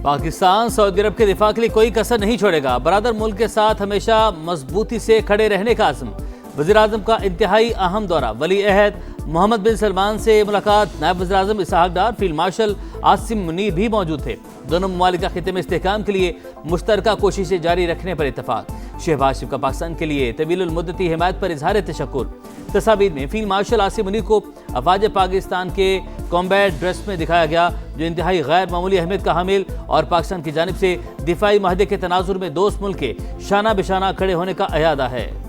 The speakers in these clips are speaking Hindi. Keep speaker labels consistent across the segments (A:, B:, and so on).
A: पाकिस्तान सऊदी अरब के दिफा के लिए कोई कसर नहीं छोड़ेगा। बरादर मुल्क के साथ हमेशा मजबूती से खड़े रहने का आज़म। वज़ीर आज़म का इंतहाई अहम दौरा। वली अहद मोहम्मद बिन सलमान से मुलाकात। नायब वज़ीर आज़म इसहाक डार, फील्ड मार्शल आसिम मुनीर भी मौजूद थे। दोनों ममालिक का खित्ते में इस्तेहकाम के लिए मुश्तरका कोशिशें जारी रखने पर इत्तफाक। शहबाज शरीफ का पाकिस्तान के लिए तवील मुद्दती हिमायत पर इजहार तशक्कुर। तस्वीर में फील्ड मार्शल आसिम मुनीर को अफवाज पाकिस्तान के कॉम्बैट ड्रेस में दिखाया गया, जो इंतहाई गैर मामूली अहमियत का हामिल और पाकिस्तान की जानिब से दिफाई माहदे के तनाजुर में दोस्त मुल्क के शाना बिशाना खड़े होने का अयादा है।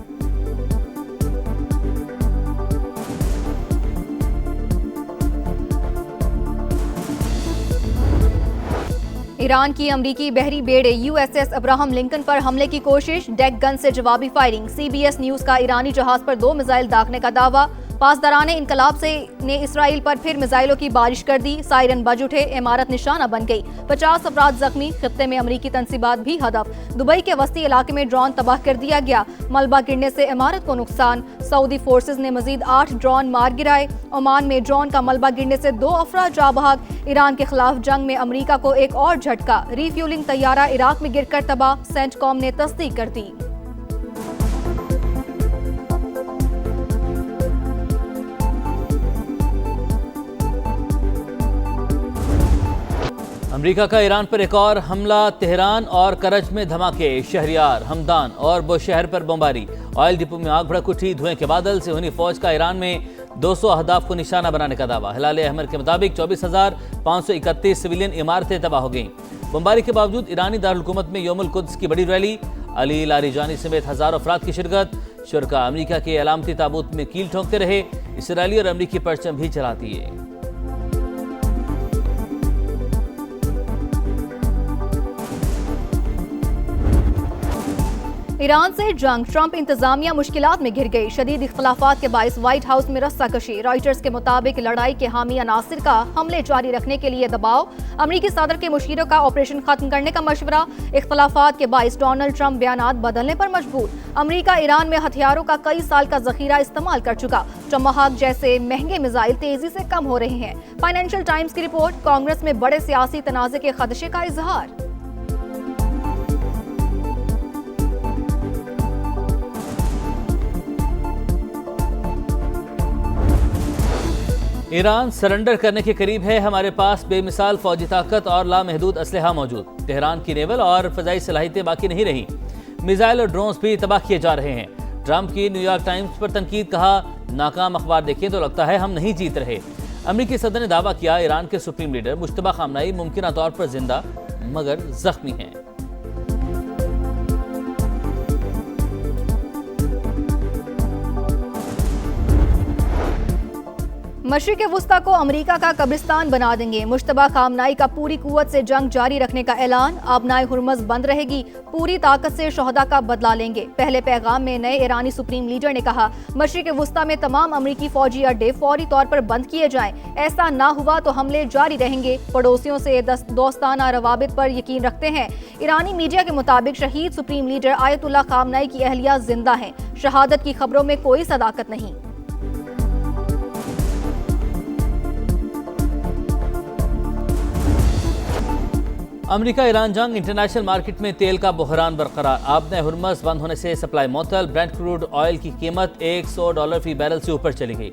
B: ईरान की अमरीकी बहरी बेड़े USS अब्राहम लिंकन पर हमले की कोशिश। डेक गन से जवाबी फायरिंग। CBS न्यूज का ईरानी जहाज पर 2 मिसाइल दागने का दावा। पासदारान इनकलाब ने इसराइल पर फिर मिसाइलों की बारिश कर दी। सायरन बज उठे, इमारत निशाना बन गई। 50 अफराद जख्मी। खित्ते में अमरीकी तंसीबात भी हदफ। दुबई के वस्ती इलाके में ड्रोन तबाह कर दिया गया। मलबा गिरने से इमारत को नुकसान। सऊदी फोर्सेज ने मजीद 8 ड्रोन मार गिराए। ओमान में ड्रोन का मलबा गिरने से 2 अफराद जा बहक। ईरान के खिलाफ जंग में अमरीका को एक और झटका। रिफ्यूलिंग तैयारा इराक में गिरकर तबाह। सेंटकॉम ने तस्दीक कर दी।
A: अमेरिका का ईरान पर एक और हमला। तेहरान और करज में धमाके। शहरियार, हमदान और बुशहर पर बमबारी। ऑयल डिपो में आग भड़क उठी। धुएं के बादल से हुई फौज का ईरान में 200 अहदाफ को निशाना बनाने का दावा। हिलाल अहमर के मुताबिक 24,531 सिविलियन इमारतें तबाह हो गईं। बमबारी के बावजूद ईरानी दारुल हुकूमत में यौमुल कुद्स की बड़ी रैली। अली लारीजानी समेत हजारों अफराद की शिरकत। शुरका अमेरिका के अलामती ताबूत में कील ठोंकते रहे। इसराइली और अमरीकी परचम भी चलाती है।
B: ईरान से जंग। ट्रंप इंतजामिया मुश्किलात में घिर गई। शदीद इख्तलाफात के बाइस व्हाइट हाउस में रस्साकशी। रॉयटर्स के मुताबिक लड़ाई के हामी अनासिर का हमले जारी रखने के लिए दबाव। अमरीकी सदर के मुशीरों का ऑपरेशन खत्म करने का मशवरा। इख्तलाफात के बाइस डोनाल्ड ट्रंप बयानात बदलने पर मजबूर। अमरीका ईरान में हथियारों का कई साल का जखीरा इस्तेमाल कर चुका। टमाहाक जैसे महंगे मिसाइल तेजी से कम हो रहे हैं। फाइनेंशियल टाइम्स की रिपोर्ट। कांग्रेस में बड़े सियासी तनाज़े के खदशे का इजहार।
A: ईरान सरेंडर करने के करीब है। हमारे पास बेमिसाल फौजी ताकत और लामहदूद असलहा मौजूद। तेहरान की नेवल और फजाई सलाहियतें बाकी नहीं रही। मिसाइल और ड्रोन्स भी तबाह किए जा रहे हैं। ट्रंप की न्यूयॉर्क टाइम्स पर तनकीद। कहा, नाकाम अखबार देखें तो लगता है हम नहीं जीत रहे। अमरीकी सदर ने दावा किया, ईरान के सुप्रीम लीडर मुश्तबा खामनाई मुमकिन तौर पर जिंदा मगर जख्मी हैं।
B: मशरिक़ वुस्ता को अमरीका का कब्रिस्तान बना देंगे। मुश्तबा खामनाई का पूरी कुव्वत से जंग जारी रखने का ऐलान। आबनाए हुर्मज़ बंद रहेगी। पूरी ताकत से शोहदा का बदला लेंगे। पहले पैगाम में नए ईरानी सुप्रीम लीडर ने कहा, मशरिक़ वुस्ता में तमाम अमरीकी फौजी अड्डे फौरी तौर पर बंद किए जाएं। ऐसा ना हुआ तो हमले जारी रहेंगे। पड़ोसियों से दोस्ताना रवाबित पर यकीन रखते हैं। ईरानी मीडिया के मुताबिक शहीद सुप्रीम लीडर आयतुल्ला खामनाई की अहलिया जिंदा है। शहादत की खबरों में कोई सदाकत नहीं।
A: अमेरिका ईरान जंग। इंटरनेशनल मार्केट में तेल का बहरान बरकरार। आबनाए हुर्मज़ बंद होने से सप्लाई मुअत्तल। ब्रेंट क्रूड ऑयल की कीमत $100 फी बैरल से ऊपर चली गई।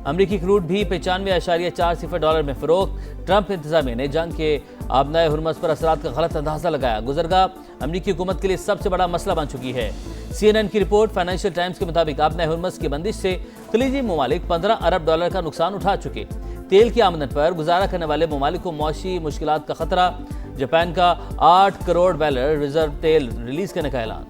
A: अमरीकी क्रूड भी 95.40 डॉलर में फरोख्त। ट्रंप इंतजामिया ने जंग के आबनाए हुर्मज़ पर असरात का गलत अंदाजा लगाया। गुज़रगाह अमरीकी हुकूमत के लिए सबसे बड़ा मसला बन चुकी है। CNN की रिपोर्ट। फाइनेंशियल टाइम्स के मुताबिक आबनाए हुर्मज़ की बंदिश से खलीजी ममालिक $15 अरब का नुकसान उठा चुके। तेल की आमदन पर गुजारा करने वाले ममालिक को मौशी मुश्किलात का खतरा। जापान का 8 करोड़ बैरल रिजर्व तेल रिलीज करने का ऐलान।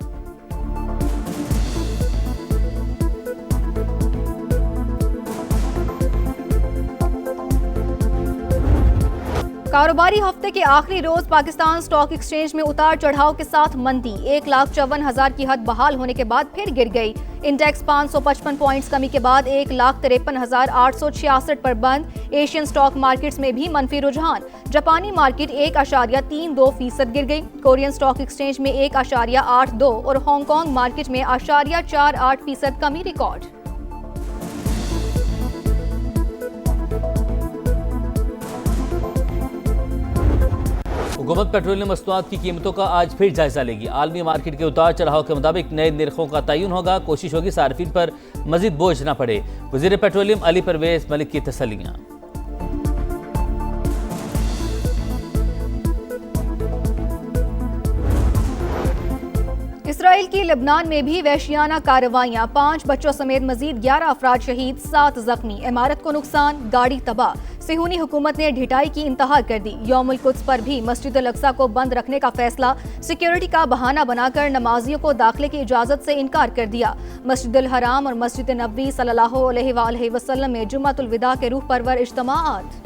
B: कारोबारी हफ्ते के आखिरी रोज पाकिस्तान स्टॉक एक्सचेंज में उतार चढ़ाव के साथ मंदी। 1,54,000 की हद बहाल होने के बाद फिर गिर गई। इंडेक्स 555 पॉइंट्स कमी के बाद 1,53,866 पर बंद। एशियन स्टॉक मार्केट्स में भी मनफी रुझान। जापानी मार्केट 1.32% गिर गई। कोरियन स्टॉक एक्सचेंज में 1.82 और हांगकांग मार्केट में 0.48% कमी रिकॉर्ड।
A: हुकूमत पेट्रोलियम मसनूआत की कीमतों का आज फिर जायजा लेगी। आलमी मार्केट के उतार चढ़ाव के मुताबिक नए निर्खों का तयन होगा। कोशिश होगी सार्फिन पर मजीद बोझ न पड़े। वजीर पेट्रोलियम अली परवेज मलिक की तसल्लियां।
B: इसराइल की लेबनान में भी वहशियाना कार्रवाइयां, 5 बच्चों समेत मजीद 11 अफराद शहीद, 7 जख्मी, इमारत को नुकसान, गाड़ी तबाह। सिहूनी हुकूमत ने ढिठाई की इंतहा कर दी। यौमुल कुद्स पर भी मस्जिद अल अक्सा को बंद रखने का फैसला, सिक्योरिटी का बहाना बनाकर नमाजियों को दाखिले की इजाजत से इनकार कर दिया। मस्जिद अल हराम और मस्जिद नबवी सल्लल्लाहु अलैहि वसल्लम में जुम्मतुल विदा के रूह परवर इज्तिमाआत।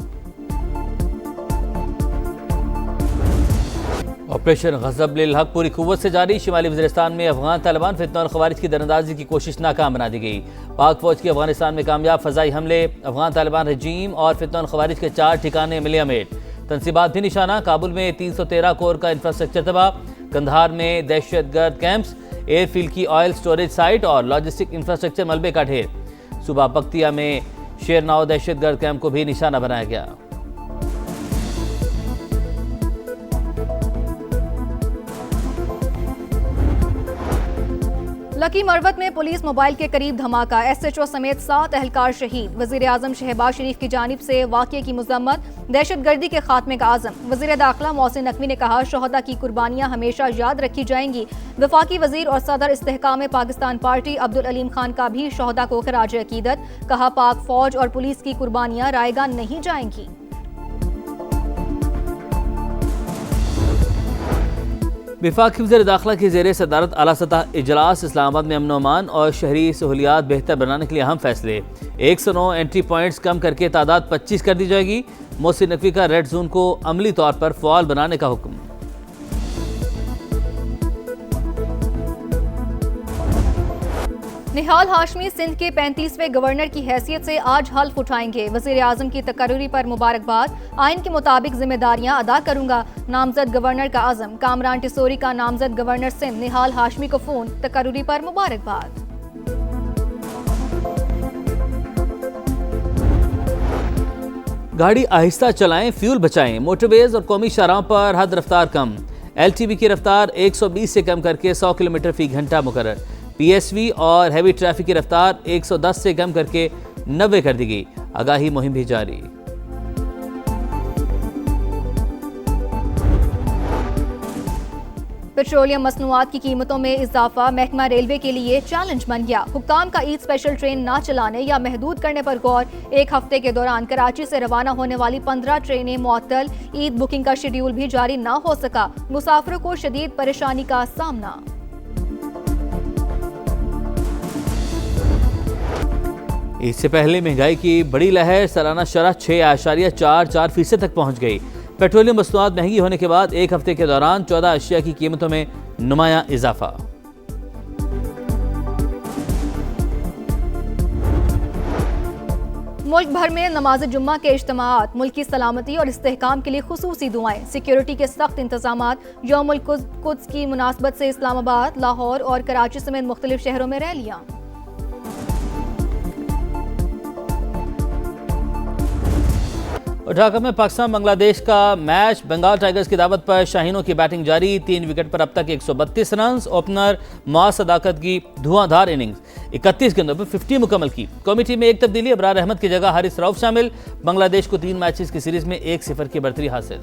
A: ऑपरेशन गज़ब लिल हक पूरी कुव्वत से जारी। शिमाली वज़ीरिस्तान में अफगान तालिबान फितना और खवारिज की दरअंदाजी की कोशिश नाकाम बना दी गई। पाक फौज के अफगानिस्तान में कामयाब फजाई हमले, अफगान तालिबान रजीम और फितना और खवारिज के 4 ठिकाने मिले अमेट। तनसीबात भी निशाना, काबुल में 313 कोर का इंफ्रास्ट्रक्चर तबाह, कंधार में दहशतगर्द कैंप्स, एयरफील्ड की ऑयल स्टोरेज साइट और लॉजिस्टिक इंफ्रास्ट्रक्चर मलबे का ढेर। सूबा पख्तिया में शेरनाव दहशतगर्द कैंप को भी निशाना बनाया गया।
B: लकी मरवत में पुलिस मोबाइल के करीब धमाका, SHO समेत 7 एहलकार शहीद। वजीर आजम शहबाज शरीफ की जानिब से वाक़ये की मजम्मत, दहशतगर्दी के खात्मे का आज़म। वजीर दाखिला मोहसिन नकवी ने कहा, शोहदा की कुर्बानियां हमेशा याद रखी जाएंगी। वफाकी वजीर और सदर इस्तेहकाम पाकिस्तान पार्टी अब्दुल अलीम खान का भी शोहदा को खराज अकीदत। कहा, पाक फौज और पुलिस की कुर्बानियां रायगा नहीं जाएंगी।
A: वफाकी वज़ीर दाखिला की ज़ेर सदारत आला सतह इजलास। इस्लामाबाद में अमन अमान और शहरी सहूलियात बेहतर बनाने के लिए अहम फैसले। 109 एंट्री पॉइंट्स कम करके तादाद 25 कर दी जाएगी। मोहसिन नकवी का रेड जोन को अमली तौर पर फ़आल बनाने का हुक्म।
B: निहाल हाशमी सिंध के 35वें गवर्नर की हैसियत से आज हल्फ उठाएंगे। वजीर आजम की तकर्री पर मुबारकबाद, आइन के मुताबिक जिम्मेदारियां अदा करूंगा। नामजद गवर्नर का आजम। कामरान टिसोरी का नामजद गवर्नर सिंध निहाल हाशमी को फोन, तकर्री पर मुबारकबाद।
A: गाड़ी आहिस्ता चलाएं, फ्यूल बचाएं। मोटरवेज और कौमी शाहराहों पर हद रफ्तार कम। LTV की रफ्तार 120 से कम करके 100 किलोमीटर फी घंटा मुकर्रर। PSV और हैवी ट्रैफिक की रफ्तार 110 से कम करके 90 कर दी गई। आगाही मुहिम भी जारी।
B: पेट्रोलियम मसनूआत की कीमतों में इजाफा महकमा रेलवे के लिए चैलेंज बन गया। हुक्काम का ईद स्पेशल ट्रेन न चलाने या महदूद करने पर गौर। 1 हफ्ते के दौरान कराची से रवाना होने वाली 15 ट्रेनें मुअत्तल। ईद बुकिंग का शेड्यूल भी जारी न हो सका। मुसाफिरों को शदीद परेशानी का सामना।
A: इससे पहले महंगाई की बड़ी लहर, सालाना शरह 6.44% तक पहुंच गई। पेट्रोलियम मसनूआत महंगी होने के बाद 1 हफ्ते के दौरान 14 अशिया की कीमतों में नुमाया इजाफा।
B: मुल्क भर में नमाज जुम्मा के इज्तिमाआत, मुल्क की सलामती और इस्तेहकाम के लिए खुसूसी दुआएं। सिक्योरिटी के सख्त इंतजामात। यौमुल कुद्स की मुनासबत से इस्लामाबाद, लाहौर और कराची समेत मुख्तलिफ शहरों में रैलियां।
A: ढाका में पाकिस्तान बांग्लादेश का मैच। बंगाल टाइगर्स की दावत पर शाहीनों की बैटिंग जारी। 3 विकेट पर अब तक 132 रन। ओपनर मुआज सदाकत की धुआंधार इनिंग्स, 31 गेंदों पर 50 मुकम्मल की। कौमी टीम में एक तब्दीली, अबरार अहमद की जगह हारिस रऊफ शामिल। बांग्लादेश को 3 मैचेस की सीरीज में 1-0 की बढ़तरी हासिल।